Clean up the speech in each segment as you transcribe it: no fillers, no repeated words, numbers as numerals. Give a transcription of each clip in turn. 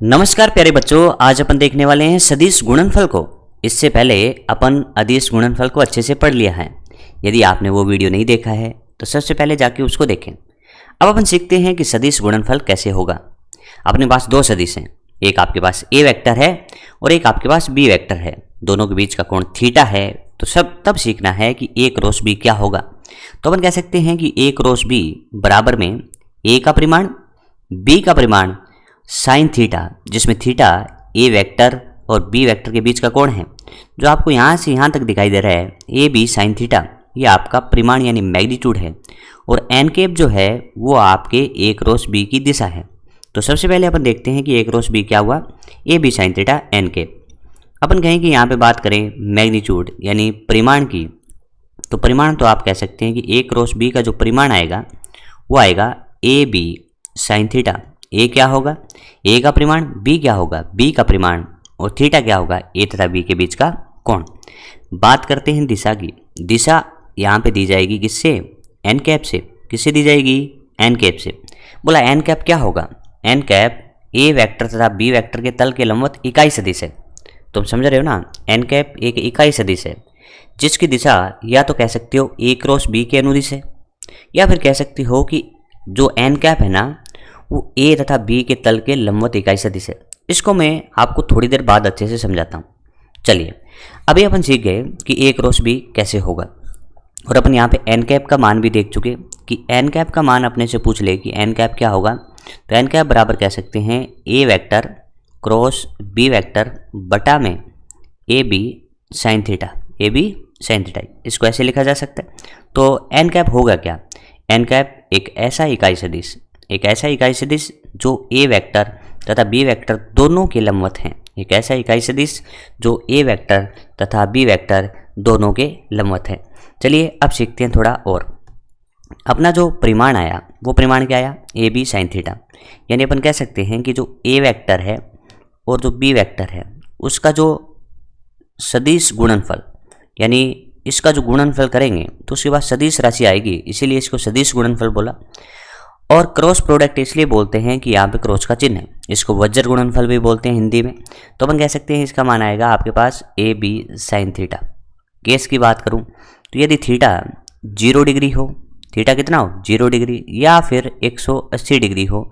नमस्कार प्यारे बच्चों, आज अपन देखने वाले हैं सदिश गुणनफल को। इससे पहले अपन अदिश गुणनफल को अच्छे से पढ़ लिया है। यदि आपने वो वीडियो नहीं देखा है तो सबसे पहले जाके उसको देखें। अब अपन सीखते हैं कि सदिश गुणनफल कैसे होगा। अपने पास दो सदिश हैं, एक आपके पास ए वेक्टर है और एक आपके पास बी वेक्टर है। दोनों के बीच का कोण थीटा है। तो सब तब सीखना है कि ए क्रॉस बी क्या होगा। तो अपन कह सकते हैं कि ए क्रॉस बी बराबर में ए का परिमाण बी का परिमाण साइन थीटा, जिसमें थीटा ए वेक्टर और बी वेक्टर के बीच का कोण है, जो आपको यहाँ से यहाँ तक दिखाई दे रहा है ए बी साइन थीटा। ये आपका परिमाण यानी मैग्नीट्यूड है। और एन कैप जो है वो आपके ए क्रॉस बी की दिशा है। तो सबसे पहले अपन देखते हैं कि ए क्रॉस बी क्या हुआ, A B sine theta N cap. अपन कहें कि यहाँ पे बात करें मैग्नीट्यूड यानी परिमाण की, तो परिमाण तो आप कह सकते हैं कि ए क्रॉस बी का जो परिमाण आएगा वो आएगा ए बी साइन थीटा। ए क्या होगा, ए का परिमाण, बी क्या होगा, बी का परिमाण, और थीटा क्या होगा, ए तथा बी के बीच का कोण। बात करते हैं दिशा की। दिशा यहाँ पे दी जाएगी किससे, एन कैप से। किससे दी जाएगी, एन कैप से। बोला एन कैप क्या होगा, एन कैप ए वेक्टर तथा बी वेक्टर के तल के लंबवत इकाई सदिश है। तुम समझ रहे हो ना, एन कैप एक इकाई सदिश है जिसकी दिशा या तो कह सकते हो ए क्रॉस बी के अनुदिश है, या फिर कह सकते हो कि जो एन कैप है ना वो ए तथा बी के तल के लंबवत इकाई सदिश है। इसको मैं आपको थोड़ी देर बाद अच्छे से समझाता हूँ। चलिए, अभी अपन सीख गए कि ए क्रॉस बी कैसे होगा, और अपन यहाँ पे एन कैप का मान भी देख चुके कि एन कैप का मान अपने से पूछ ले कि एन कैप क्या होगा। तो एन कैप बराबर कह सकते हैं A vector cross B vector बटा में A B sine theta, A B sine theta. इसको ऐसे लिखा जा सकता है। तो एन कैप होगा क्या, एन कैप एक ऐसा इकाई सदिश जो ए वेक्टर तथा बी वेक्टर दोनों के लंबवत हैं। एक ऐसा इकाई सदिश जो ए वेक्टर तथा बी वेक्टर दोनों के लंबवत है। चलिए अब सीखते हैं थोड़ा और। अपना जो परिमाण आया वो परिमाण क्या आया, ए बी साइन थीटा। यानी अपन कह सकते हैं कि जो ए वेक्टर है और जो बी वेक्टर है उसका जो सदिश गुणनफल, यानी इसका जो गुणनफल करेंगे तो उसके बाद सदिश राशि आएगी, इसीलिए इसको सदिश गुणनफल बोला। और क्रॉस प्रोडक्ट इसलिए बोलते हैं कि यहाँ पे क्रॉस का चिन्ह है। इसको वज्र गुणनफल भी बोलते हैं हिंदी में। तो अपन कह सकते हैं इसका मान आएगा आपके पास A B sine theta. Case की बात करूँ तो यदि थीटा 0 डिग्री हो, थीटा कितना हो 0 डिग्री, या फिर 180 डिग्री हो,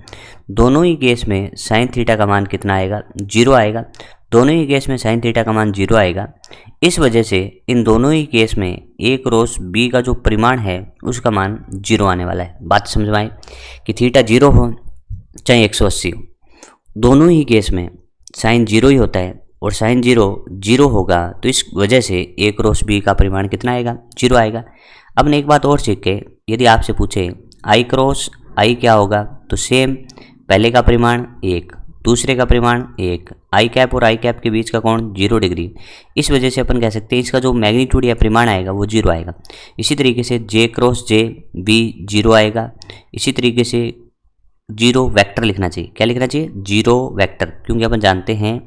दोनों ही केस में साइन थीटा का मान कितना आएगा, 0 आएगा। दोनों ही केस में साइन थीटा का मान 0 आएगा। इस वजह से इन दोनों ही केस में ए क्रॉस बी का जो परिमाण है उसका मान 0 आने वाला है। बात समझ में आई कि थीटा 0 हो चाहे 180 हो, दोनों ही केस में साइन 0 ही होता है, और साइन 0 होगा। तो इस वजह से ए क्रॉस बी का परिमाण कितना आएगा, 0 आएगा। अब ने एक बात और सीख के, यदि आपसे पूछे आई क्रॉस आई क्या होगा, तो सेम पहले का परिमाण 1, दूसरे का परिमाण 1, आई कैप और आई कैप के बीच का कोण 0 डिग्री। इस वजह से अपन कह सकते हैं इसका जो मैग्नीट्यूड या परिमाण आएगा वो 0 आएगा। इसी तरीके से जे क्रॉस जे बी 0 आएगा। इसी तरीके से 0 वेक्टर लिखना चाहिए। क्या लिखना चाहिए, 0 वेक्टर, क्योंकि अपन जानते हैं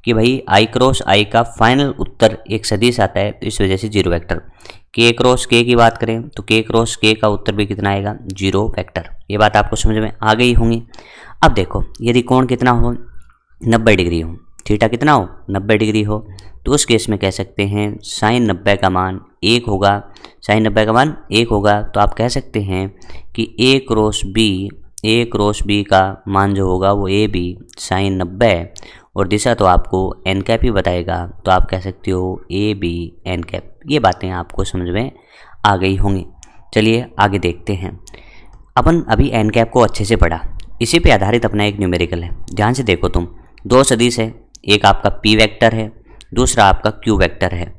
कि भाई आई क्रॉस आई का फाइनल उत्तर एक सदिश आता है, तो इस वजह से 0 वेक्टर। के क्रॉस के की बात करें तो के क्रॉस के का उत्तर भी कितना आएगा, 0 वेक्टर। ये बात आपको समझ में आ गई होंगी। अब देखो, यदि कोण कितना हो, 90 डिग्री हो, थीटा कितना हो 90 डिग्री हो, तो उस केस में कह सकते हैं साइन 90 का मान 1 होगा। साइन 90 का मान 1 होगा। तो आप कह सकते हैं कि ए क्रॉस बी का मान जो होगा वो ए बी साइन 90, और दिशा तो आपको एन कैप ही बताएगा। तो आप कह सकते हो ए बी एन कैप। ये बातें आपको समझ में आ गई होंगी। चलिए आगे देखते हैं। अपन अभी एन कैप को अच्छे से पढ़ा, इसी पे आधारित अपना एक न्यूमेरिकल है। ध्यान से देखो तुम, दो सदिश है, एक आपका पी वेक्टर है, दूसरा आपका क्यू वेक्टर है।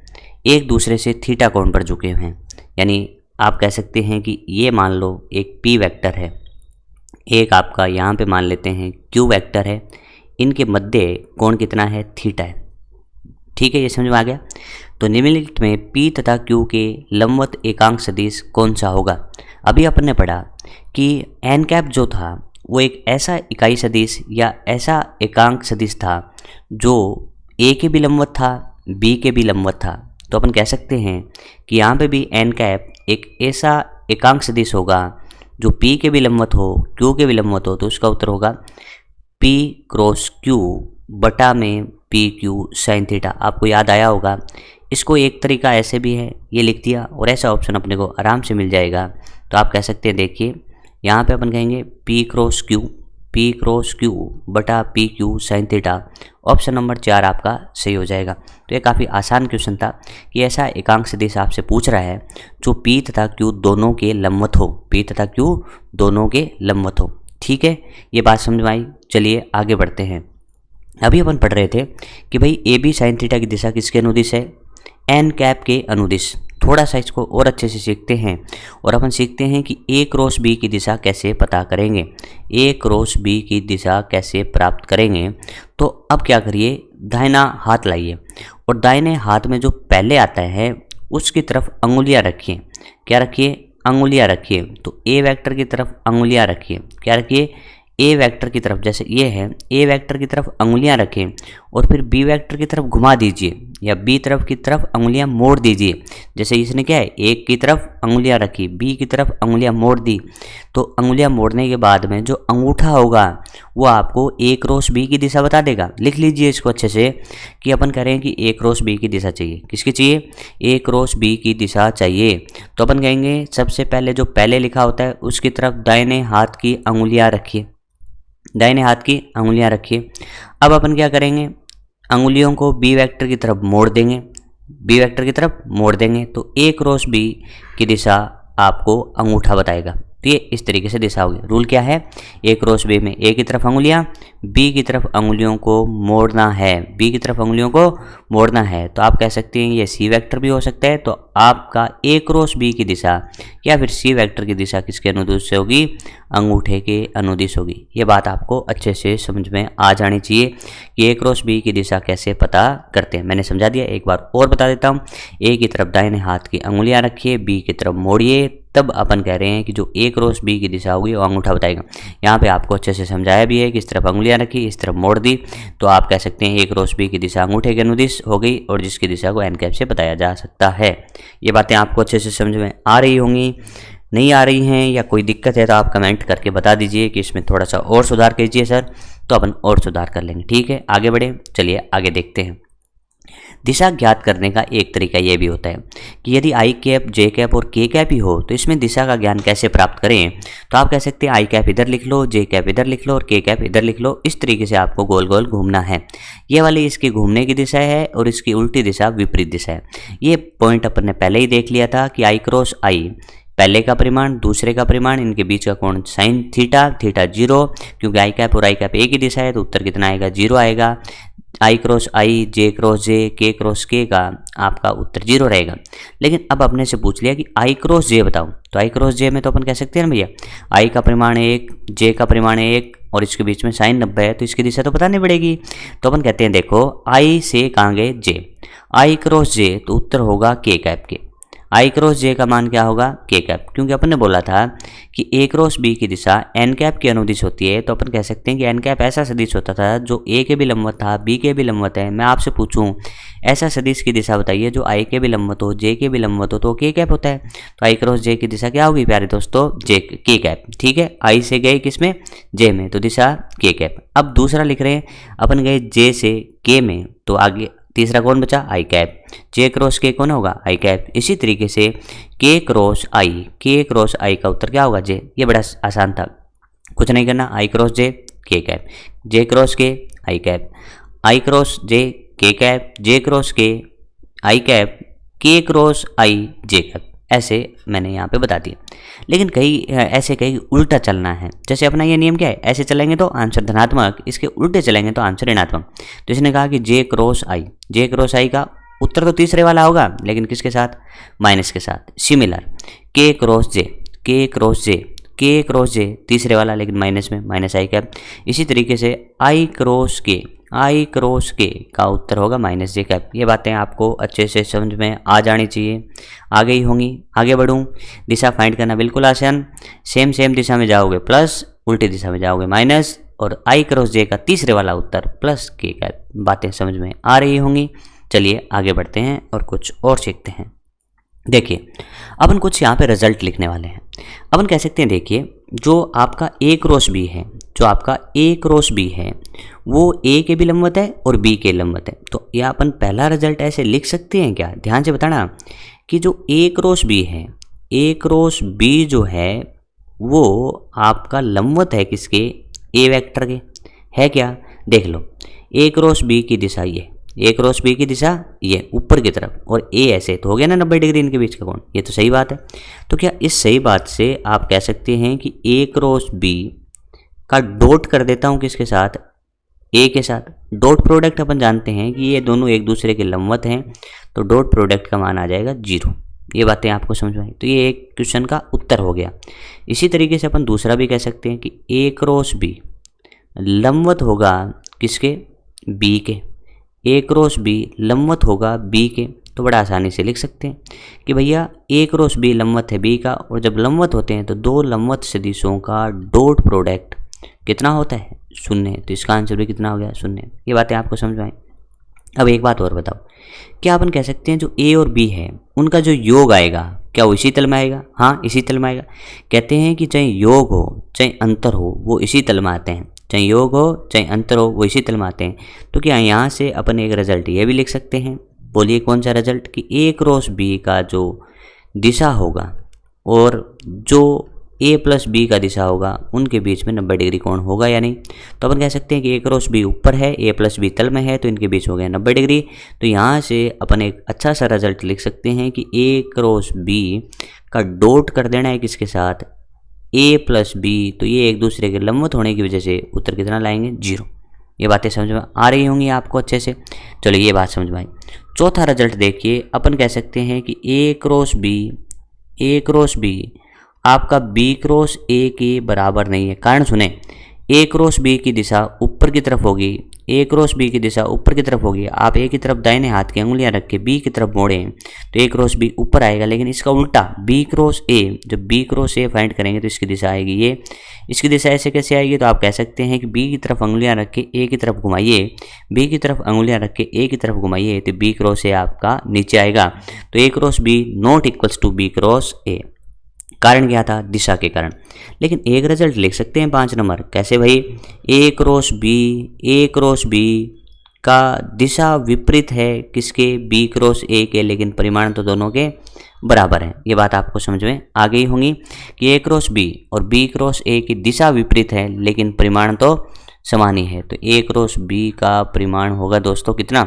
एक दूसरे से थीटा कोण पर झुके हुए हैं। यानी आप कह सकते हैं कि ये मान लो एक पी वेक्टर है, एक आपका यहाँ पे मान लेते हैं क्यू वेक्टर है। इनके मध्य कोण कितना है, थीटा है। ठीक है, ये समझ में आ गया। तो निम्नलिखित में पी तथा क्यू के लंबवत एकांक सदिश कौन सा होगा। अभी अपन ने पढ़ा कि एन कैप जो था वो एक ऐसा इकाई सदिश या ऐसा एकांक सदिश था जो ए के भी लंबवत था, बी के भी लंबवत था। तो अपन कह सकते हैं कि यहाँ पे भी एन कैप एक ऐसा एकांक सदिश होगा जो पी के भी लंबवत हो, क्यू के भी लंबवत हो, तो उसका उत्तर होगा P क्रॉस Q बटा में PQ साइन थीटा। आपको याद आया होगा। इसको एक तरीका ऐसे भी है, ये लिख दिया और ऐसा ऑप्शन अपने को आराम से मिल जाएगा। तो आप कह सकते हैं, देखिए यहाँ पे अपन कहेंगे P क्रॉस Q बटा PQ sine theta. Option number 4 आपका सही हो जाएगा। तो ये काफ़ी आसान क्वेश्चन था कि ऐसा एकांक सदिश आपसे पूछ रहा है जो P तथा Q दोनों के लंबवत हो, P तथा Q दोनों के लंबवत हो। ठीक है, ये बात समझ में आई। चलिए आगे बढ़ते हैं। अभी अपन पढ़ रहे थे कि भाई AB साइन थीटा की दिशा किसके अनुदिश है? एन कैप के अनुदिश। थोड़ा सा इसको और अच्छे से सीखते हैं और अपन सीखते हैं कि A क्रॉस B की दिशा कैसे पता करेंगे, A क्रॉस B की दिशा कैसे प्राप्त करेंगे। तो अब क्या करिए, दाहिना हाथ लाइए और दाहिने हाथ में जो पहले आता है उसकी तरफ अंगुलियां रखिए। क्या रखिए? अंगुलियां रखिए। तो A वेक्टर की तरफ अंगुलियां रखिए। क्या रखिए? A वेक्टर की तरफ, जैसे ये है A वेक्टर की तरफ अंगुलियां रखें और फिर B वेक्टर की तरफ घुमा दीजिए या B तरफ की तरफ अंगुलियां मोड़ दीजिए। जैसे इसने क्या है, एक की तरफ अंगुलियां रखी, B की तरफ अंगुलियां मोड़ दी। तो अंगुलियां मोड़ने के बाद में जो अंगूठा होगा वो आपको A क्रॉस B की दिशा बता देगा। लिख लीजिए इसको अच्छे से कि अपन कह रहे हैं कि A क्रॉस B की दिशा चाहिए। किसकी चाहिए? A क्रॉस B की दिशा चाहिए। तो अपन कहेंगे सबसे पहले जो पहले लिखा होता है उसकी तरफ दाहिने हाथ की अंगुलियां रखिए, दाहिने हाथ की अंगुलियां रखिए। अब अपन क्या करेंगे, अंगुलियों को B वेक्टर की तरफ मोड़ देंगे, B वेक्टर की तरफ मोड़ देंगे। तो A क्रॉस B की दिशा आपको अंगूठा बताएगा। तो ये इस तरीके से दिशा होगी। रूल क्या है? A क्रॉस B में A की तरफ अंगुलियां, B की तरफ अंगुलियों को मोड़ना है, B की तरफ अंगुलियों को मोड़ना है। तो आप कह सकते हैं ये C वेक्टर भी हो सकता है। तो आपका A क्रॉस B की दिशा या फिर C वेक्टर की दिशा किसके अनुदिश से होगी? अंगूठे के अनुदिश होगी। ये बात आपको अच्छे से समझ में आ जानी चाहिए कि A क्रॉस B की दिशा कैसे पता करते हैं। मैंने समझा दिया, एक बार और बता देता हूँ। A की तरफ दाहिने हाथ की अंगुलियां रखिए, B की तरफ मोड़िए, तब अपन कह रहे हैं कि जो A क्रॉस B की दिशा होगी वो अंगूठा बताएगा। यहाँ पे आपको अच्छे से समझाया भी है कि इस तरफ अंगुलियां रखी, इस तरफ मोड़ दी। तो आप कह सकते हैं A क्रॉस B की दिशा अंगूठे के अनुदिश हो गई और जिसकी दिशा को एन कैप से बताया जा सकता है। ये बातें आपको अच्छे से समझ में आ रही होंगी। नहीं आ रही हैं या कोई दिक्कत है तो आप कमेंट करके बता दीजिए कि इसमें थोड़ा सा और सुधार कीजिए सर, तो अपन और सुधार कर लेंगे। ठीक है, आगे बढ़े। चलिए आगे देखते हैं। दिशा ज्ञात करने का एक तरीका ये भी होता है कि यदि आई कैप, जे कैप और के कैप ही हो तो इसमें दिशा का ज्ञान कैसे प्राप्त करें। तो आप कह सकते हैं आई कैप इधर लिख लो, जे कैप इधर लिख लो और के कैप इधर लिख लो। इस तरीके से आपको गोल गोल घूमना है। ये वाली इसकी घूमने की दिशा है और इसकी उल्टी दिशा विपरीत दिशा है। ये पॉइंट अपन ने पहले ही देख लिया था कि आई क्रॉस आई, पहले का परिमाण दूसरे का परिमाण, इनके बीच का कोण साइन थीटा, थीटा 0, क्योंकि आई कैप और आई कैप एक ही दिशा है तो उत्तर कितना आएगा? 0 आएगा। आई क्रॉस आई, जे क्रॉस जे, के क्रॉस के का आपका उत्तर 0 रहेगा। लेकिन अब अपने से पूछ लिया कि आई क्रॉस जे बताओ, तो आई क्रॉस जे में तो अपन कह सकते हैं ना भैया, आई का परिमाण 1, जे का परिमाण 1 और इसके बीच में साइन 90 है तो इसकी दिशा तो पता नहीं पड़ेगी। तो अपन कहते हैं देखो आई से कहाँ गए? जे, आई क्रॉस जे तो उत्तर होगा के कैप के। आई क्रॉस जे का मान क्या होगा? के कैप, क्योंकि अपन ने बोला था कि ए क्रॉस बी की दिशा एन कैप की अनुदिश होती है। तो अपन कह सकते हैं कि एन कैप ऐसा सदिश होता था जो ए के भी लंबवत था, बी के भी लंबवत है। मैं आपसे पूछूं ऐसा सदिश की दिशा बताइए जो आई के भी लंबवत हो, जे के भी लंबवत हो, तो के कैप होता है। तो आई क्रॉस जे की दिशा क्या होगी प्यारे दोस्तों? जे, के कैप। ठीक है, आई से गए किसमें? जे में, तो दिशा के कैप। अब दूसरा लिख रहे हैं, अपन गए जे से के में तो आगे तीसरा कौन बचा? आई कैप। जे क्रॉस के कौन होगा? आई कैप। इसी तरीके से के क्रॉस आई, के क्रॉस आई का उत्तर क्या होगा? जे। ये बड़ा आसान था, कुछ नहीं करना। आई क्रॉस जे, के कैप, जे क्रॉस के, आई कैप, आई क्रॉस जे, के कैप, जे क्रॉस के, आई कैप, के क्रॉस आई, जे कैप। ऐसे मैंने यहाँ पे बता दिया। लेकिन कहीं ऐसे कहीं उल्टा चलना है। जैसे अपना ये नियम क्या है, ऐसे चलेंगे तो आंसर धनात्मक, इसके उल्टे चलेंगे तो आंसर ऋणात्मक। तो इसने कहा कि जे क्रॉस आई, जे क्रॉस आई का उत्तर तो तीसरे वाला होगा, लेकिन किसके साथ? माइनस के साथ। सिमिलर के क्रॉस जे, के क्रॉस जे, के क्रॉस जे तीसरे वाला लेकिन माइनस में, माइनस आई कैप। इसी तरीके से आई क्रॉस के, आई क्रॉस के का उत्तर होगा माइनस जे कैप। ये बातें आपको अच्छे से समझ में आ जानी चाहिए, आ गई होंगी। आगे बढ़ूँ, दिशा फाइंड करना बिल्कुल आसान। सेम दिशा में जाओगे प्लस, उल्टी दिशा में जाओगे माइनस, और आई क्रॉस जे का तीसरे वाला उत्तर प्लस के कैप। बातें समझ में आ रही होंगी। चलिए आगे बढ़ते हैं और कुछ और सीखते हैं। देखिए अपन कुछ यहाँ पे रिजल्ट लिखने वाले हैं। अपन कह सकते हैं, देखिए जो आपका ए क्रॉस बी है, जो आपका ए क्रॉस बी है वो ए के भी लंबवत है और बी के लंबवत है। तो यह अपन पहला रिजल्ट ऐसे लिख सकते हैं क्या? ध्यान से बताना कि जो ए क्रॉस बी है, ए क्रॉस बी जो है वो आपका लंबवत है किसके? ए वेक्टर के। है क्या? देख लो, ए क्रॉस बी की दिशा ये, ए क्रॉस बी की दिशा ये ऊपर की तरफ, और ए ऐसे, तो हो गया ना 90 डिग्री इनके बीच का कोण। ये तो सही बात है। तो क्या इस सही बात से आप कह सकते हैं कि ए क्रॉस बी का डॉट कर देता हूँ किसके साथ? ए के साथ। डॉट प्रोडक्ट अपन जानते हैं कि ये दोनों एक दूसरे के लंबवत हैं, तो डॉट प्रोडक्ट का मान आ जाएगा 0। ये बातें आपको समझ में आई? तो ये एक क्वेश्चन का उत्तर हो गया। इसी तरीके से अपन दूसरा भी कह सकते हैं कि ए क्रॉस बी लंबवत होगा किसके? बी के। ए क्रॉस बी लंबवत होगा बी के। तो बड़ा आसानी से लिख सकते हैं कि भैया ए क्रॉस बी लंबवत है बी का, और जब लंबवत होते हैं तो दो लंबवत सदिशों का डॉट प्रोडक्ट कितना होता है? 0। तो इसका आंसर भी कितना हो गया? 0। ये बातें आपको समझ में आई? अब एक बात और बताओ, क्या अपन कह सकते हैं जो ए और बी है उनका जो योग आएगा क्या वो इसी तल में आएगा? हाँ, इसी तल में आएगा। कहते हैं कि चाहे योग हो चाहे अंतर हो वो इसी तल में आते हैं। चाहे योग हो चाहे अंतर हो वो इसी तल में आते हैं। तो क्या यहाँ से अपन एक रिजल्ट ये भी लिख सकते हैं? बोलिए कौन सा रिजल्ट? कि ए क्रॉस बी का जो दिशा होगा और जो ए प्लस बी का दिशा होगा उनके बीच में 90 डिग्री कोण होगा या नहीं? तो अपन कह सकते हैं कि ए क्रॉस बी ऊपर है, ए प्लस बी तल में है, तो इनके बीच हो गया 90 डिग्री। तो यहाँ से अपन एक अच्छा सा रिजल्ट लिख सकते हैं कि ए क्रॉस बी का डॉट कर देना है किसके साथ? ए प्लस बी। तो ये एक दूसरे के लंबवत होने की वजह से उत्तर कितना लाएंगे? 0। ये बातें समझ में आ रही होंगी आपको अच्छे से? चलो ये बात समझ में आई। चौथा रिजल्ट देखिए, अपन कह सकते हैं कि ए क्रॉस बी आपका बी क्रॉस ए के बराबर नहीं है। कारण सुने, ए क्रॉस बी की दिशा ऊपर की तरफ होगी, ए क्रॉस बी की दिशा ऊपर की तरफ होगी। आप ए की तरफ दाहिने हाथ की अंगुलियां रख के बी की तरफ मोड़ें तो ए क्रॉस बी ऊपर आएगा, लेकिन इसका उल्टा बी क्रॉस ए, जब बी क्रॉस ए फाइंड करेंगे तो इसकी दिशा आएगी ये। इसकी दिशा ऐसे कैसे आएगी? तो आप कह सकते हैं कि बी की तरफ अंगुलियां रख के ए की तरफ घुमाइए, बी की तरफ अंगुलियां रख के ए की तरफ घुमाइए तो बी क्रॉस ए आपका नीचे आएगा। तो A cross B not equals to B cross A. कारण क्या था? दिशा के कारण। लेकिन एक रिजल्ट लिख सकते हैं 5 नंबर। कैसे भाई? ए क्रॉस बी का दिशा विपरीत है किसके? बी क्रॉस ए के, लेकिन परिमाण तो दोनों के बराबर है। ये बात आपको समझ में आ गई होंगी कि ए क्रॉस बी और बी क्रॉस ए की दिशा विपरीत है लेकिन परिमाण तो समान ही है। तो ए क्रॉस बी का परिमाण होगा दोस्तों कितना?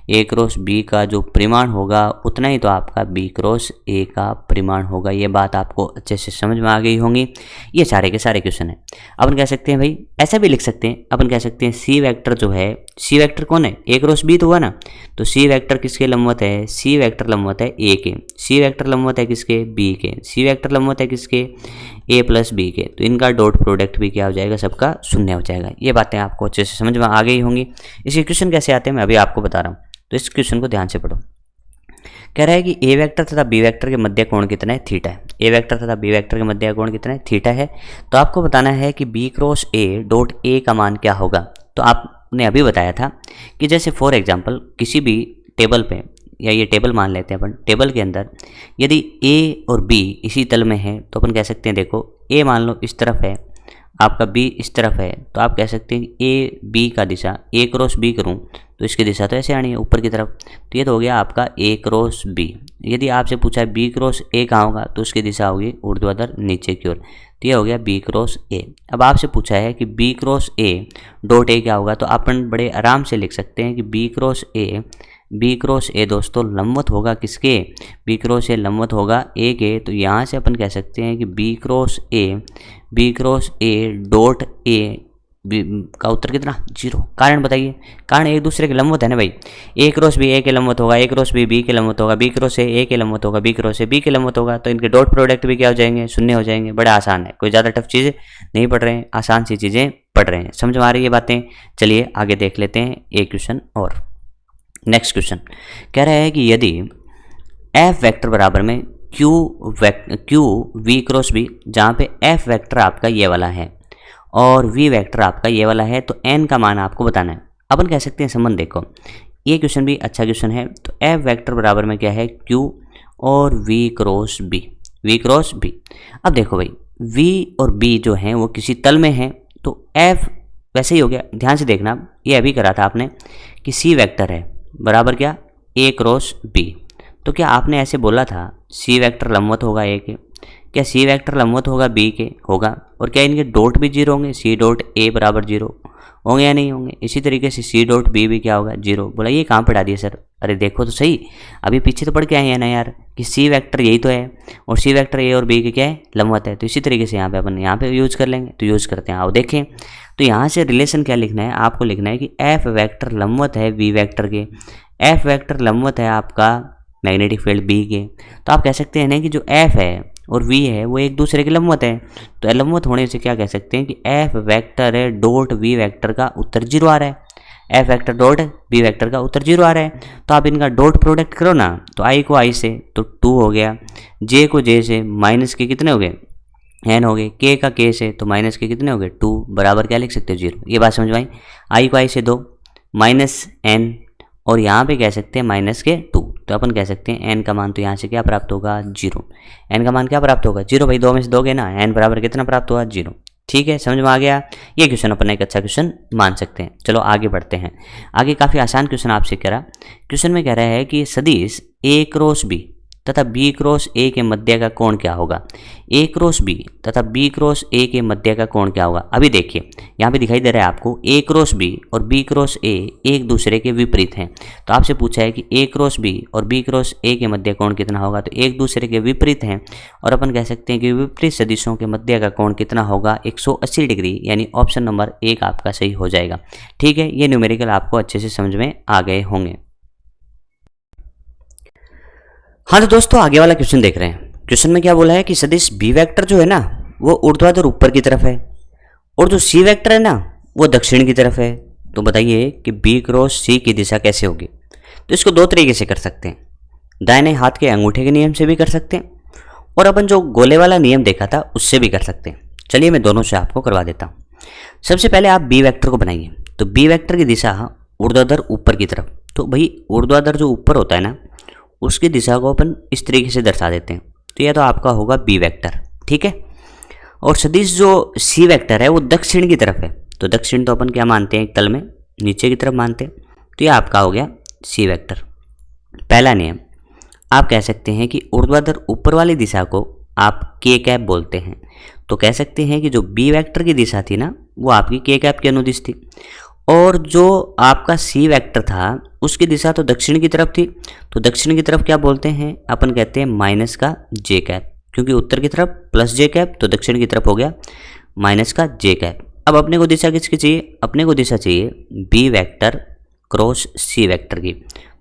ए क्रॉस बी का जो परिमाण होगा उतना ही तो आपका बी क्रॉस ए का परिमाण होगा। ये बात आपको अच्छे से समझ में आ गई होंगी। ये सारे के सारे क्वेश्चन है। अपन कह सकते हैं भाई, ऐसा भी लिख सकते हैं, अपन कह सकते हैं सी वेक्टर जो है, सी वेक्टर कौन है? ए क्रॉस बी तो हुआ ना, तो सी वेक्टर किसके लंबवत है? सी वेक्टर लंबवत है ए के। सी वेक्टर लंबवत है किसके? बी के। सी वेक्टर लंबवत है किसके? ए प्लस बी के। तो इनका डॉट प्रोडक्ट भी क्या हो जाएगा? सबका 0 हो जाएगा। ये बातें आपको अच्छे से समझ में आ गई होंगी। इसके क्वेश्चन कैसे आते हैं मैं अभी आपको बता रहा हूँ, तो इस क्वेश्चन को ध्यान से पढ़ो। कह रहा है कि ए वेक्टर तथा बी वेक्टर के मध्य कोण कितना है? थीटा है। ए वेक्टर तथा बी वेक्टर के मध्य कोण कितना है? थीटा है। तो आपको बताना है कि B cross A dot A का मान क्या होगा। तो आपने अभी बताया था कि जैसे फॉर एग्जाम्पल किसी भी टेबल पे, या ये टेबल मान लेते हैं अपन, टेबल के अंदर यदि ए और बी इसी तल में है तो अपन कह सकते हैं देखो ए मान लो इस तरफ है, आपका बी इस तरफ है, तो आप कह सकते हैं कि ए बी का दिशा ए क्रॉस बी करूं तो इसकी दिशा तो ऐसे आनी है ऊपर की तरफ। तो ये तो हो गया आपका ए क्रॉस बी। यदि आपसे पूछा है बी क्रॉस ए कहाँ होगा तो उसकी दिशा होगी ऊर्ध्वाधर नीचे की ओर। तो ये हो गया बी क्रॉस ए। अब आपसे पूछा है कि B cross A dot A क्या होगा, तो अपन बड़े आराम से लिख सकते हैं कि बी क्रॉस ए दोस्तों लंबवत होगा किसके? बी क्रॉस ए लंबवत होगा ए के। तो यहाँ से अपन कह सकते हैं कि B cross A dot A का उत्तर कितना? 0। कारण बताइए। कारण एक दूसरे के लंबवत है ना भाई। ए क्रॉस बी ए के लंबवत होगा, ए क्रॉस बी के लंबवत होगा, बी क्रॉस ए के लंबवत होगा, बी क्रॉस ए बी के लंबवत होगा। तो इनके डॉट प्रोडक्ट भी क्या हो जाएंगे? 0 हो जाएंगे। बड़ा आसान है, कोई ज़्यादा टफ चीज़ नहीं पढ़ रहे हैं, आसान सी चीज़ें पढ़ रहे हैं। समझ में आ रही है बातें? चलिए आगे देख लेते हैं एक क्वेश्चन और। नेक्स्ट क्वेश्चन कह रहा है कि यदि एफ वेक्टर बराबर में क्यू वी क्रॉस बी, जहाँ पे एफ वेक्टर आपका ये वाला है और वी वेक्टर आपका ये वाला है, तो एन का मान आपको बताना है। अपन कह सकते हैं संबंध देखो, ये क्वेश्चन भी अच्छा क्वेश्चन है। तो एफ वेक्टर बराबर में क्या है? क्यू और वी क्रॉस बी। अब देखो भाई वी और बी जो है वो किसी तल में है, तो एफ वैसे ही हो गया। ध्यान से देखना, ये अभी करा था आपने कि सी वेक्टर है बराबर क्या ए क्रॉस बी। तो क्या आपने ऐसे बोला था सी वेक्टर लंबवत होगा ए के, क्या सी वेक्टर लंबवत होगा बी के? होगा। और क्या इनके डॉट भी जीरो होंगे, सी डॉट ए बराबर जीरो होंगे या नहीं होंगे? इसी तरीके से सी डॉट बी भी क्या होगा जीरो। बोला ये कहाँ पढ़ा दिया सर? अरे देखो तो सही, अभी पीछे तो पढ़ के आए हैं ना यार कि सी वेक्टर यही तो है और सी वेक्टर ए और बी के क्या है लंबवत है। तो इसी तरीके से यहाँ पे अपन यहाँ पे यूज कर लेंगे। तो यूज करते हैं, आओ देखें। तो यहाँ से रिलेशन क्या लिखना है आपको? लिखना है कि एफ वेक्टर लंबवत है वी वेक्टर के, एफ वेक्टर लंबवत है आपका मैग्नेटिक फील्ड बी के। तो आप कह सकते हैं ना कि जो एफ है और वी है वो एक दूसरे के लंबवत है। तो लंबवत होने से क्या कह सकते हैं कि एफ वेक्टर है डॉट वी वेक्टर का उत्तर जीरो आ रहा है, F vector dot B vector का उत्तर जीरो आ रहा है। तो आप इनका डॉट प्रोडक्ट करो ना, तो आई को आई से तो 2 हो गया, जे को जे से माइनस के कितने हो गए एन हो गए, के का के से तो माइनस के कितने हो गए 2 बराबर क्या लिख सकते हो 0। ये बात समझ में आई? आई को आई से 2 माइनस एन और यहाँ पे कह सकते हैं माइनस के 2। तो अपन कह सकते हैं एन का मान तो यहाँ से क्या प्राप्त होगा 0। एन का मान क्या प्राप्त होगा 0। भाई 2 में से दोगे ना, एन बराबर कितना प्राप्त होगा 0। ठीक है, समझ में आ गया? ये क्वेश्चन अपन एक अच्छा क्वेश्चन मान सकते हैं। चलो आगे बढ़ते हैं। आगे काफ़ी आसान क्वेश्चन आपसे कह रहा। क्वेश्चन में कह रहा है कि सदिश ए क्रॉस बी तथा बी क्रॉस ए के मध्य का कोण क्या होगा? ए क्रॉस बी तथा बी क्रॉस ए के मध्य का कोण क्या होगा? अभी देखिए यहाँ पे दिखाई दे रहा है आपको ए क्रॉस बी और बी क्रॉस ए एक दूसरे के विपरीत हैं। तो आपसे पूछा है कि ए क्रॉस बी और बी क्रॉस ए के मध्य कोण कितना होगा? तो एक दूसरे के विपरीत हैं और अपन कह सकते हैं कि विपरीत सदिशों के मध्य का कोण कितना होगा 180 डिग्री, यानी ऑप्शन नंबर 1 आपका सही हो जाएगा। ठीक है, ये न्यूमेरिकल आपको अच्छे से समझ में आ गए होंगे। हाँ तो दोस्तों आगे वाला क्वेश्चन देख रहे हैं। क्वेश्चन में क्या बोला है कि सदिश बी वेक्टर जो है ना वो ऊर्ध्वाधर ऊपर की तरफ है और जो सी वेक्टर है ना वो दक्षिण की तरफ है। तो बताइए कि बी क्रॉस सी की दिशा कैसे होगी? तो इसको दो तरीके से कर सकते हैं, दाहिने हाथ के अंगूठे के नियम से भी कर सकते हैं और अपन जो गोले वाला नियम देखा था उससे भी कर सकते हैं। चलिए मैं दोनों से आपको करवा देता हूँ। सबसे पहले आप बी वेक्टर को बनाइए। तो बी वेक्टर की दिशा ऊर्ध्वाधर ऊपर की तरफ। तो भाई ऊर्ध्वाधर जो ऊपर होता है ना उसकी दिशा को अपन इस तरीके से दर्शा देते हैं। तो यह तो आपका होगा बी वेक्टर। ठीक है, और सदिश जो सी वेक्टर है वो दक्षिण की तरफ है। तो दक्षिण तो अपन क्या मानते हैं एक तल में नीचे की तरफ मानते हैं। तो यह आपका हो गया सी वेक्टर। पहला नियम आप कह सकते हैं कि ऊर्ध्वाधर ऊपर वाली दिशा को आप के कैप बोलते हैं। तो कह सकते हैं कि जो बी वेक्टर की दिशा थी ना वो आपकी के कैप के अनुदिश थी और जो आपका सी वेक्टर था उसकी दिशा तो दक्षिण की तरफ थी। तो दक्षिण की तरफ क्या बोलते हैं अपन? कहते हैं माइनस का जे कैप, क्योंकि उत्तर की तरफ प्लस जे कैप तो दक्षिण की तरफ हो गया माइनस का जे कैप। अब अपने को दिशा किसकी चाहिए? अपने को दिशा चाहिए B vector cross C vector की।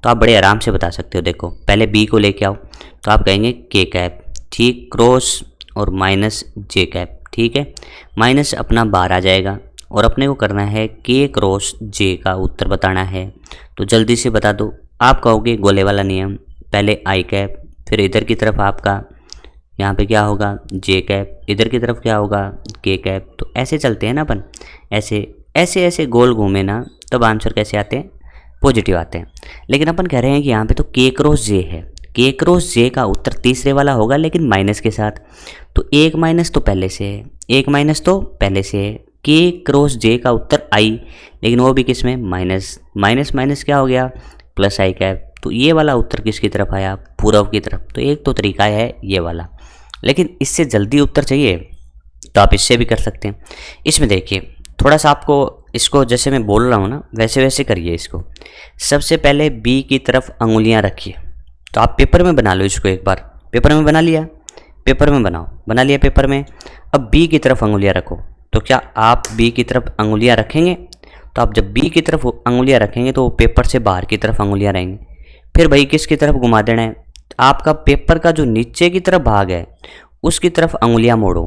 तो आप बड़े आराम से बता सकते हो। देखो पहले बी को लेके आओ तो आप कहेंगे के कैप, ठीक, क्रॉस और माइनस जे कैप। ठीक है, माइनस अपना बाहर आ जाएगा और अपने को करना है के क्रॉस जे का उत्तर बताना है। तो जल्दी से बता दो। आप कहोगे गोले वाला नियम, पहले आई कैप, फिर इधर की तरफ आपका यहाँ पे क्या होगा जे कैप, इधर की तरफ क्या होगा के कैप। तो ऐसे चलते हैं ना अपन, ऐसे ऐसे ऐसे गोल घूमे ना तब आंसर कैसे आते हैं? पॉजिटिव आते हैं। लेकिन अपन कह रहे हैं कि यहाँ पे तो के क्रॉस जे है, के क्रॉस जे का उत्तर तीसरे वाला होगा लेकिन माइनस के साथ। तो एक माइनस तो पहले से है, एक माइनस तो पहले से है। के क्रॉस जे का उत्तर आई, लेकिन वो भी किस में? माइनस। माइनस माइनस क्या हो गया? प्लस आई कैप। तो ये वाला उत्तर किसकी तरफ आया? पूर्व की तरफ। तो एक तो तरीका है ये वाला, लेकिन इससे जल्दी उत्तर चाहिए तो आप इससे भी कर सकते हैं। इसमें देखिए थोड़ा सा आपको इसको जैसे मैं बोल रहा हूँ ना वैसे वैसे करिए इसको। सबसे पहले बी की तरफ अंगुलियाँ रखिए। तो आप पेपर में बना लो इसको एक बार। पेपर में बना लिया? पेपर में बनाओ। बना लिया पेपर में? अब बी की तरफ अंगुलियाँ रखो। तो क्या आप बी की तरफ अंगुलियाँ रखेंगे? तो आप जब बी की तरफ अंगुलियाँ रखेंगे तो वो पेपर से बाहर की तरफ अंगुलियाँ रहेंगी। फिर भाई किसकी तरफ घुमा देना है? आपका पेपर का जो नीचे की तरफ भाग है उसकी तरफ अंगुलियाँ मोड़ो।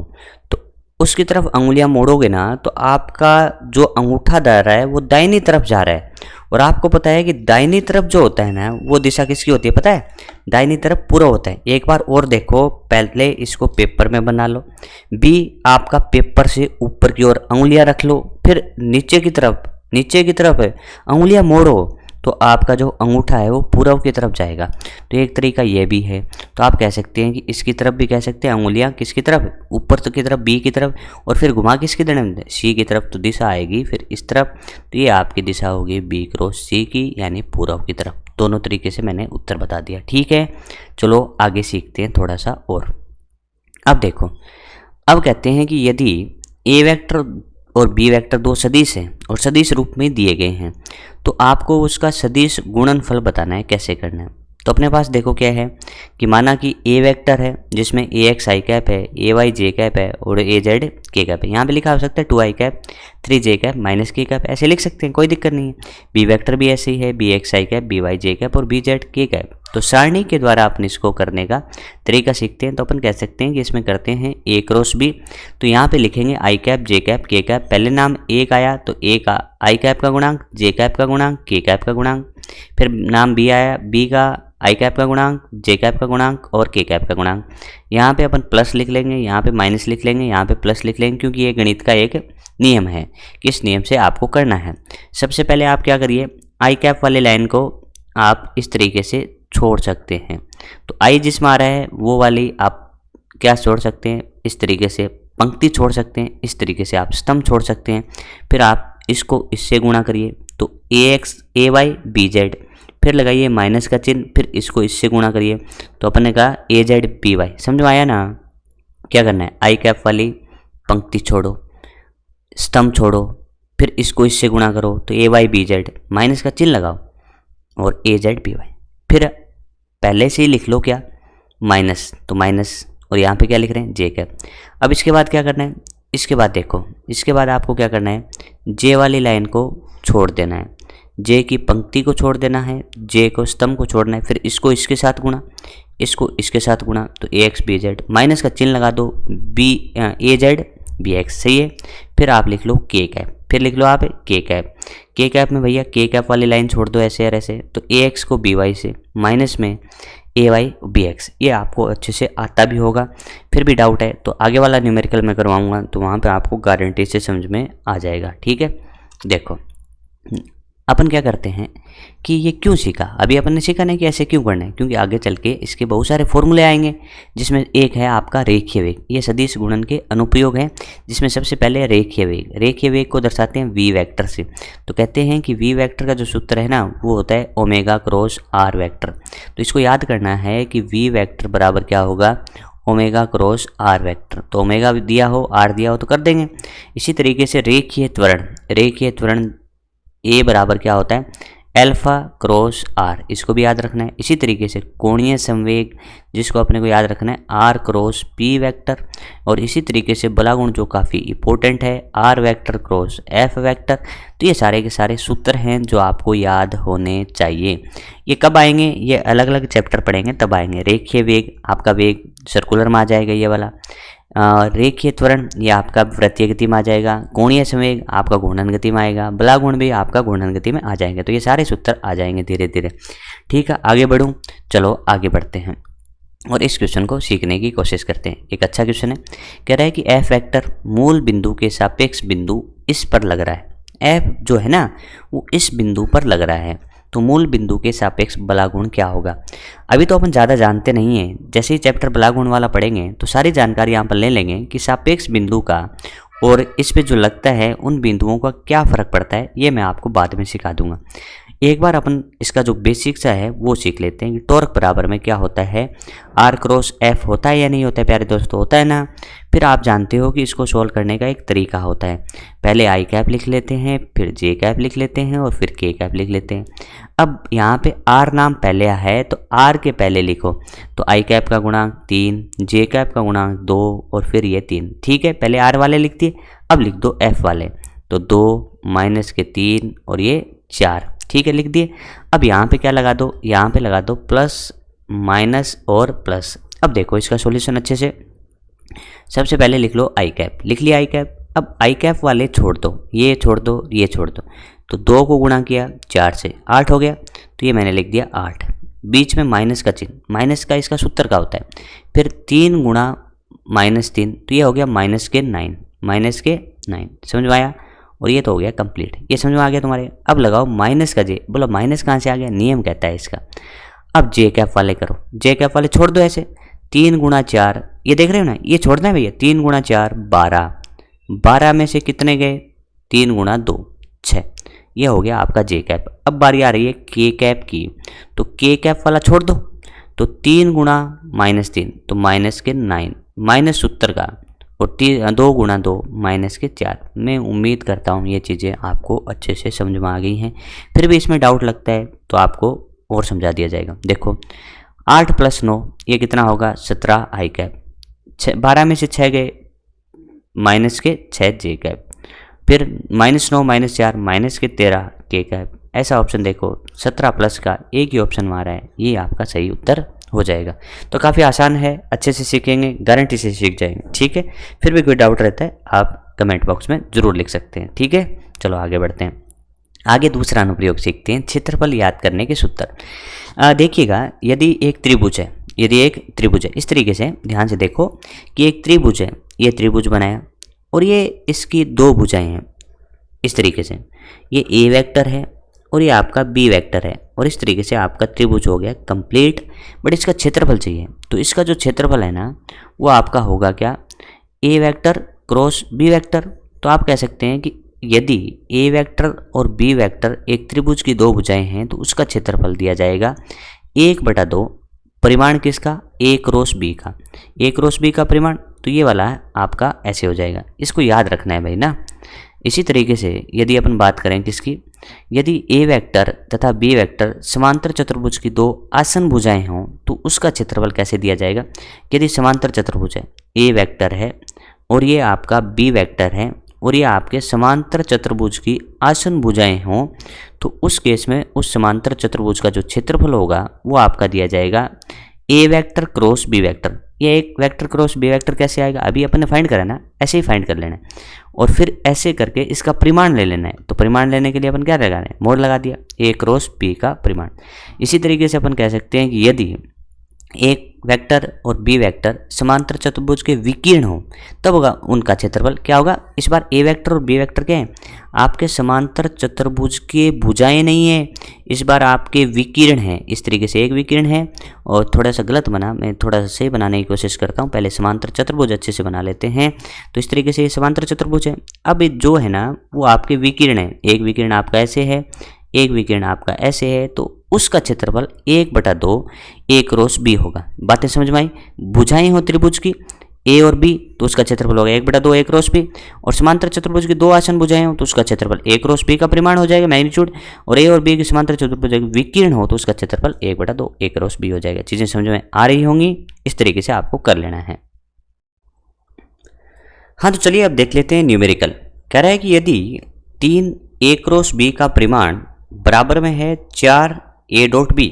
तो उसकी तरफ अंगुलियाँ मोड़ोगे ना तो आपका जो अंगूठा जा रहा है वो दाहिनी तरफ जा रहा है। और आपको पता है कि दाहिनी तरफ जो होता है ना वो दिशा किसकी होती है पता है? दाहिनी तरफ पूरा होता है। एक बार और देखो, पहले इसको पेपर में बना लो। बी आपका पेपर से ऊपर की ओर अंगुलियां रख लो, फिर नीचे की तरफ अंगुलियां मोड़ो। तो आपका जो अंगूठा है वो पूर्व की तरफ जाएगा। तो एक तरीका ये भी है। तो आप कह सकते हैं कि इसकी तरफ भी कह सकते हैं अंगुलियां किसकी तरफ, ऊपर की तरफ बी की तरफ, और फिर घुमा किसकी तरफ, सी की तरफ। तो दिशा आएगी फिर इस तरफ, तो ये आपकी दिशा होगी बी क्रॉस सी की, यानी पूर्व की तरफ। दोनों तरीके से मैंने उत्तर बता दिया। ठीक है, चलो आगे सीखते हैं थोड़ा सा और। अब देखो, अब कहते हैं कि यदि ए वेक्टर और बी वेक्टर दो सदिश हैं और सदिश रूप में दिए गए हैं, तो आपको उसका सदिश गुणनफल बताना है। कैसे करना है, तो अपने पास देखो क्या है कि माना कि ए वेक्टर है जिसमें ए एक्स आई कैप है, ए वाई जे कैप है और ए जेड के कैप है। यहाँ पे लिखा हो सकता है 2 आई कैप 3 जे कैप माइनस के कैप, ऐसे लिख सकते हैं, कोई दिक्कत नहीं है। बी वेक्टर भी ऐसे ही है, बी एक्स आई कैप, बी वाई जे कैप और बी जेड के कैप। तो सारणी के द्वारा अपन इसको करने का तरीका सीखते हैं। तो अपन कह सकते हैं कि इसमें करते हैं ए क्रॉस बी। तो यहाँ पे लिखेंगे आई कैप जे कैप के कैप। पहले नाम ए का आया तो ए का आई कैप का गुणांक, जे कैप का गुणांक, के कैप का गुणांक। फिर नाम बी आया, बी का आई कैप का गुणांक, जे कैप का गुणांक और के कैप का गुणांक। यहाँ पे अपन प्लस लिख लेंगे, यहाँ पे माइनस लिख लेंगे, यहाँ पे प्लस लिख लेंगे, क्योंकि ये गणित का एक नियम है। किस नियम से आपको करना है, सबसे पहले आप क्या करिए, आई कैप वाले लाइन को आप इस तरीके से छोड़ सकते हैं। तो आई जिसमें आ रहा है वो वाली आप क्या छोड़ सकते हैं, इस तरीके से पंक्ति छोड़ सकते हैं, इस तरीके से आप स्तंभ छोड़ सकते हैं। फिर आप इसको इससे गुणा करिए, तो ए एक्स ए वाई बी जेड, फिर लगाइए माइनस का चिन्ह, फिर इसको इससे गुणा करिए। तो अपन ने कहा ए जेड बी वाई, समझ में आया ना। क्या करना है, आई कैप वाली पंक्ति छोड़ो, स्तंभ छोड़ो, फिर इसको इससे गुणा करो, तो ए वाई बी जेड, माइनस का चिन्ह लगाओ और ए जेड बी वाई। फिर पहले से ही लिख लो क्या, माइनस, तो माइनस, और यहाँ पे क्या लिख रहे हैं, जे कैप। अब इसके बाद क्या करना है, इसके बाद देखो, इसके बाद आपको क्या करना है, जे वाली लाइन को छोड़ देना है, जे की पंक्ति को छोड़ देना है, जे को स्तंभ को छोड़ना है। फिर इसको इसके साथ गुणा, इसको इसके साथ गुणा, तो ए एक्स बी जेड, माइनस का चिन्ह लगा दो, बी ए जेड बी एक्स, सही है। फिर आप लिख लो के कैप, फिर लिख लो आप के कैप। के कैप में भैया के कैप वाली लाइन छोड़ दो ऐसे और ऐसे, तो ए एक्स को बी वाई से, माइनस में ए वाई बी एक्स। ये आपको अच्छे से आता भी होगा। फिर भी डाउट है तो आगे वाला न्यूमेरिकल मैं करवाऊंगा, तो वहाँ पे आपको गारंटी से समझ में आ जाएगा। ठीक है, देखो अपन क्या करते हैं कि ये क्यों सीखा, अभी अपन ने सीखा नहीं कि ऐसे क्यों करना है, क्योंकि आगे चल के इसके बहुत सारे फॉर्मूले आएंगे, जिसमें एक है आपका रेखीय वेग। ये सदिश गुणन के अनुप्रयोग हैं, जिसमें सबसे पहले रेखीय वेग। रेखीय वेग को दर्शाते हैं वी वेक्टर से। तो कहते हैं कि वी वेक्टर का जो सूत्र है ना, वो होता है ओमेगा क्रॉस आर वेक्टर। तो इसको याद करना है कि वी वेक्टर बराबर क्या होगा, ओमेगा क्रॉस आर वेक्टर। तो ओमेगा दिया हो, आर दिया हो तो कर देंगे। इसी तरीके से रेखीय त्वरण, रेखीय त्वरण ए बराबर क्या होता है, एल्फा क्रॉस आर, इसको भी याद रखना है। इसी तरीके से कोणीय संवेग, जिसको अपने को याद रखना है, आर क्रॉस पी वेक्टर। और इसी तरीके से बला गुण जो काफ़ी इंपॉर्टेंट है, R vector cross F vector. तो ये सारे के सारे सूत्र हैं जो आपको याद होने चाहिए। ये कब आएंगे, ये अलग अलग चैप्टर पढ़ेंगे तब आएंगे। रेखीय वेग आपका वेग सर्कुलर में आ जाएगा ये वाला, रेखीय त्वरण ये आपका वृत्तीय गति में आ जाएगा, कोणीय संवेग आपका घूर्णन गति में आएगा, बला गुण भी आपका घूर्णन गति में आ जाएंगे। तो ये सारे सूत्र आ जाएंगे धीरे धीरे। ठीक है, आगे बढ़ूँ, चलो आगे बढ़ते हैं और इस क्वेश्चन को सीखने की कोशिश करते हैं। एक अच्छा क्वेश्चन है, कह रहा है कि एफ वेक्टर मूल बिंदु के सापेक्ष बिंदु इस पर लग रहा है। एफ जो है ना वो इस बिंदु पर लग रहा है, तो मूल बिंदु के सापेक्ष बला गुण क्या होगा। अभी तो अपन ज़्यादा जानते नहीं हैं, जैसे ही चैप्टर बला गुण वाला पढ़ेंगे तो सारी जानकारी यहाँ पर ले लेंगे कि सापेक्ष बिंदु का और इस पे जो लगता है उन बिंदुओं का क्या फ़र्क पड़ता है, ये मैं आपको बाद में सिखा दूंगा। एक बार अपन इसका जो बेसिक सा है वो सीख लेते हैं कि टॉर्क बराबर में क्या होता है, आर क्रॉस एफ होता है या नहीं होता है प्यारे दोस्तों, होता है ना। फिर आप जानते हो कि इसको सॉल्व करने का एक तरीका होता है, पहले आई कैप लिख लेते हैं, फिर जे कैप लिख लेते हैं और फिर के कैप लिख लेते हैं। अब यहाँ पे आर नाम पहले है तो आर के पहले लिखो, तो आई कैप का गुणांक 3, जे कैप का गुणांक 2 और फिर ये 3। ठीक है, पहले आर वाले लिख दिए, अब लिख दो एफ वाले, तो 2 माइनस के 3 और ये 4। ठीक है, लिख दिए। अब यहाँ पे क्या लगा दो, यहाँ पे लगा दो प्लस माइनस और प्लस। अब देखो इसका सॉल्यूशन अच्छे से, सबसे पहले लिख लो आई कैप, लिख लिया आई कैप। अब आई कैप वाले छोड़ दो, ये छोड़ दो, ये छोड़ दो, तो 2 को गुणा किया 4 से 8 हो गया, तो ये मैंने लिख दिया 8। बीच में माइनस का चिन्ह, माइनस का इसका सूत्र का होता है। फिर 3 गुणा -3, तो ये हो गया -9, -9 समझ में आया। और ये तो हो गया कंप्लीट। ये समझ में आ गया तुम्हारे। अब लगाओ माइनस का जे। बोलो माइनस कहाँ से आ गया, नियम कहता है इसका। अब जे कैप वाले करो, जे कैप वाले छोड़ दो ऐसे। 3 गुणा 4, ये देख रहे हो ना, ये छोड़ना है भैया। 3 गुणा 4 12, 12 में से कितने गए, 3 गुणा 2 6। ये हो गया आपका जे कैप। अब बारी आ रही है के कैप की, तो के कैप वाला छोड़ दो। तो 3 गुणा -3 तो माइनस के 9, माइनस सूत्र का, और 2 गुणा 2 माइनस के 4। मैं उम्मीद करता हूँ ये चीज़ें आपको अच्छे से समझ में आ गई हैं। फिर भी इसमें डाउट लगता है तो आपको और समझा दिया जाएगा। देखो 8 + 9 ये कितना होगा, 17 आई कैप। 12 में से 6 गए, माइनस के 6 जे कैप। फिर -9 -4 माइनस के 13 के कैप। ऐसा ऑप्शन देखो 17 प्लस का एक ही ऑप्शन मारा है, ये आपका सही उत्तर हो जाएगा। तो काफ़ी आसान है, अच्छे से सीखेंगे, गारंटी से सीख जाएंगे। ठीक है, फिर भी कोई डाउट रहता है आप कमेंट बॉक्स में ज़रूर लिख सकते हैं। ठीक है, चलो आगे बढ़ते हैं। आगे दूसरा अनुप्रयोग सीखते हैं, क्षेत्रफल याद करने के सूत्र। देखिएगा, यदि एक त्रिभुज है, इस तरीके से ध्यान से देखो कि एक त्रिभुज है, ये त्रिभुज बनाया और ये इसकी 2 भुजाएं हैं इस तरीके से। ये ए वेक्टर है और ये आपका बी वेक्टर है, और इस तरीके से आपका त्रिभुज हो गया कंप्लीट। बट इसका क्षेत्रफल चाहिए, तो इसका जो क्षेत्रफल है ना वो आपका होगा क्या, ए वेक्टर क्रॉस बी वेक्टर। तो आप कह सकते हैं कि यदि ए वेक्टर और बी वेक्टर एक त्रिभुज की 2 भुजाएं हैं तो उसका क्षेत्रफल दिया जाएगा 1/2। परिमाण किसका, ए क्रॉस बी का, ए क्रॉस बी का परिमाण। तो ये वाला है आपका ऐसे हो जाएगा, इसको याद रखना है भाई ना। इसी तरीके से यदि अपन बात करें किसकी, यदि ए वेक्टर तथा बी वेक्टर समांतर चतुर्भुज की 2 आसन भुजाएं हों तो उसका क्षेत्रफल कैसे दिया जाएगा। यदि समांतर चतुर्भुज है, ए वेक्टर है और ये आपका बी वेक्टर है और ये आपके समांतर चतुर्भुज की आसन भुजाएं हों, तो उस केस में उस समांतर चतुर्भुज का जो क्षेत्रफल होगा वो आपका दिया जाएगा ए वेक्टर क्रॉस बी वेक्टर। ये एक वेक्टर क्रॉस बी वेक्टर कैसे आएगा, अभी अपन ने फाइंड करा ना, ऐसे ही फाइंड कर लेना है और फिर ऐसे करके इसका परिमाण ले लेना है। तो परिमाण लेने के लिए अपन क्या लगा रहे हैं, मोड लगा दिया, ए क्रॉस बी का परिमाण। इसी तरीके से अपन कह सकते हैं कि यदि एक वेक्टर और बी वेक्टर समांतर चतुर्भुज के विकीर्ण हो तब होगा उनका क्षेत्रफल क्या होगा। इस बार ए वेक्टर और बी वेक्टर क्या है, आपके समांतर चतुर्भुज के भुजाएं नहीं है, इस बार आपके विकीर्ण हैं। इस तरीके से एक विकीर्ण है, और थोड़ा सा गलत बना, मैं थोड़ा सा सही बनाने की कोशिश करता हूँ। पहले समांतर चतुर्भुज अच्छे से बना लेते हैं। तो इस तरीके से ये समांतर चतुर्भुज है। अब जो है ना वो आपके विकीर्ण है, एक विकीर्ण आपका ऐसे है, एक विकीर्ण आपका ऐसे है, तो उसका क्षेत्रफल 1/2 ए क्रॉस बी होगा। बातें समझ में आई। भुजाएं हो त्रिभुज की ए और बी तो उसका क्षेत्रफल होगा 1/2 ए क्रॉस बी, और समांतर चतुर्भुज की 2 आसन भुजाएं हो तो उसका क्षेत्रफल ए क्रॉस बी का परिमाण हो जाएगा, मैग्नीट्यूड। और ए और बी की समांतर चतुर्भुज विकीर्ण हो तो उसका क्षेत्रफल 1/2 ए क्रॉस बी हो जाएगा। चीजें समझ में आ रही होंगी, इस तरीके से आपको कर लेना है। हाँ, तो चलिए अब देख लेते हैं न्यूमेरिकल। कह रहा है कि यदि 3 ए क्रॉस बी का परिमाण बराबर में है 4 ए डॉट बी,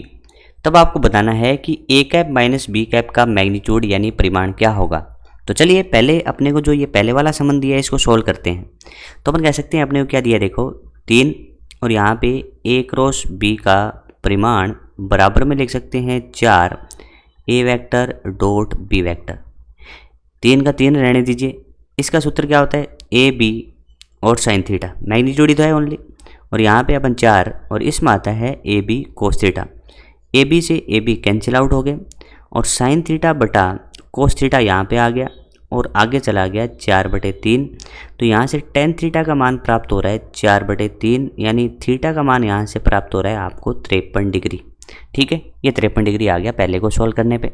तब आपको बताना है कि A cap minus B cap का मैग्नीट्यूड यानी परिमाण क्या होगा। तो चलिए पहले अपने को जो ये पहले वाला संबंध दिया है इसको सोल्व करते हैं। तो अपन कह सकते हैं अपने को क्या दिया, देखो 3 और यहाँ पे ए क्रॉस बी का परिमाण बराबर में लिख सकते हैं 4 ए वेक्टर डॉट बी वेक्टर। 3 का 3 रहने दीजिए। इसका सूत्र क्या होता है, ए बी और साइन थीटा, मैग्नीट्यूड ही तो है ओनली। और यहाँ पे अपन 4 और इसमें आता है A B cos theta. A B से ए बी कैंसिल आउट हो गए और साइन थीटा बटा कोस थीटा यहाँ पे आ गया और आगे चला गया 4/3। तो यहाँ से टेन थीटा का मान प्राप्त हो रहा है 4/3, यानी थीटा का मान यहाँ से प्राप्त हो रहा है आपको 53 डिग्री। ठीक है, ये 53 डिग्री आ गया पहले को सॉल्व करने पे।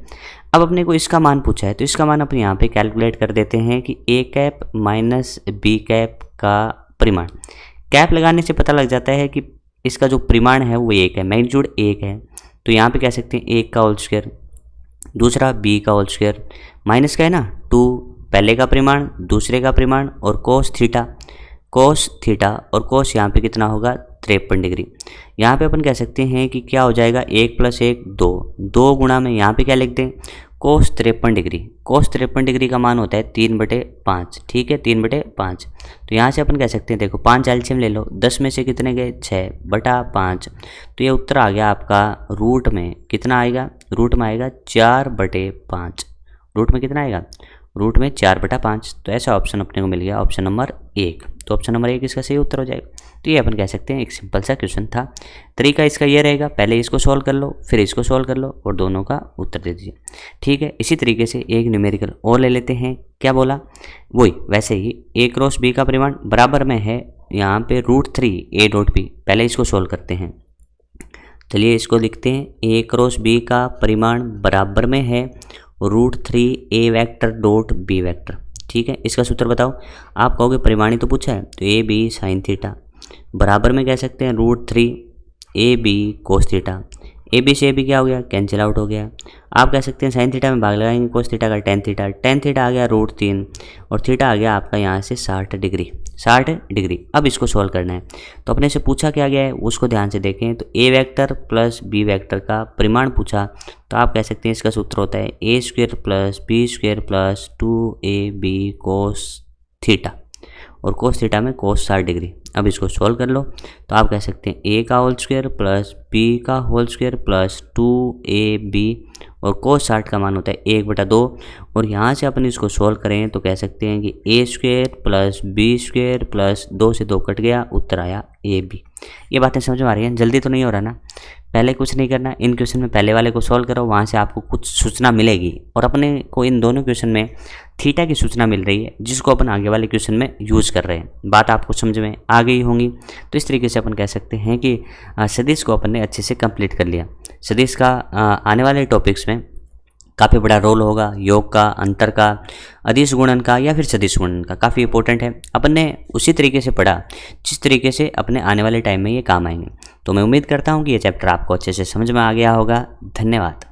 अब अपने को इसका मान पूछा है तो इसका मान अपन यहाँ पे कैलकुलेट कर देते हैं कि A cap minus B cap का परिमाण। कैप लगाने से पता लग जाता है कि इसका जो परिमाण है वो 1 है, मैग्नीट्यूड 1 है। तो यहाँ पे कह सकते हैं 1 का होल स्क्वायर, दूसरा b का होल स्क्वायर, माइनस का है ना 2 पहले का परिमाण दूसरे का परिमाण, और कोस थीटा और कोस यहाँ पे कितना होगा 53 डिग्री। यहाँ पे अपन कह सकते हैं कि क्या हो जाएगा 1 + 1 2 गुणा में यहाँ पे क्या लिख दें कोस 53 डिग्री। कोस 53 डिग्री का मान होता है 3/5। ठीक है, 3/5। तो यहाँ से अपन कह सकते हैं, देखो 5 एलसीएम ले लो, 10 में से कितने गए 6/5। तो ये उत्तर आ गया आपका रूट में कितना आएगा, रूट में आएगा 4/5। रूट में कितना आएगा, रूट में 4/5। तो ऐसा ऑप्शन अपने को मिल गया ऑप्शन नंबर 1। तो ऑप्शन नंबर 1 इसका सही उत्तर हो जाएगा। तो ये अपन कह सकते हैं एक सिंपल सा क्वेश्चन था। तरीका इसका ये रहेगा, पहले इसको सॉल्व कर लो, फिर इसको सॉल्व कर लो और दोनों का उत्तर दे दीजिए। ठीक है, इसी तरीके से एक न्यूमेरिकल और ले लेते हैं। क्या बोला, वही वैसे ही a क्रॉस b का परिमाण बराबर में है यहाँ पे √3 a डॉट b। पहले इसको सॉल्व करते हैं। चलिए इसको लिखते हैं, a क्रॉस b का परिमाण बराबर में है √3 a vector dot b vector. ठीक है, इसका सूत्र बताओ। आप कहोगे परिमाणी तो पूछा है, तो a b साइन थीटा बराबर में कह सकते हैं √3 a b cos theta. A B से ए बी क्या हो गया, कैंसिल आउट हो गया। आप कह सकते हैं साइन थीटा में भाग लगाएंगे कोस थीटा का टेन थीटा आ गया √3 और थीटा आ गया आपका यहाँ से 60 डिग्री। अब इसको सॉल्व करना है, तो अपने से पूछा क्या गया है उसको ध्यान से देखें। तो ए वेक्टर प्लस बी वेक्टर का परिमाण पूछा, तो आप कह सकते हैं इसका सूत्र होता है a² plus b² plus 2ab cos theta, और कोस थीटा में कोस 60 डिग्री। अब इसको सॉल्व कर लो, तो आप कह सकते हैं a का होल स्क्वायर प्लस b का होल स्क्वायर प्लस 2ab और कोस 60 का मान होता है 1/2। और यहाँ से अपन इसको सॉल्व करें तो कह सकते हैं कि a² प्लस b² प्लस 2 से 2 कट गया, उत्तर आया ab। ये बातें समझ में आ रही हैं, जल्दी तो नहीं हो रहा ना। पहले कुछ नहीं करना, इन क्वेश्चन में पहले वाले को सॉल्व करो, वहाँ से आपको कुछ सूचना मिलेगी और अपने को इन दोनों क्वेश्चन में थीटा की सूचना मिल रही है जिसको अपन आगे वाले क्वेश्चन में यूज़ कर रहे हैं। बात आपको समझ में आ गई होंगी। तो इस तरीके से अपन कह सकते हैं कि सदिश को अपन ने अच्छे से कंप्लीट कर लिया। सदिश का आने वाले टॉपिक्स में काफ़ी बड़ा रोल होगा, योग का, अंतर का, अदिश गुणन का या फिर सदिश गुणन का, काफ़ी इंपॉर्टेंट है। अपन ने उसी तरीके से पढ़ा जिस तरीके से अपने आने वाले टाइम में ये काम आएंगे। तो मैं उम्मीद करता हूँ कि ये चैप्टर आपको अच्छे से समझ में आ गया होगा। धन्यवाद।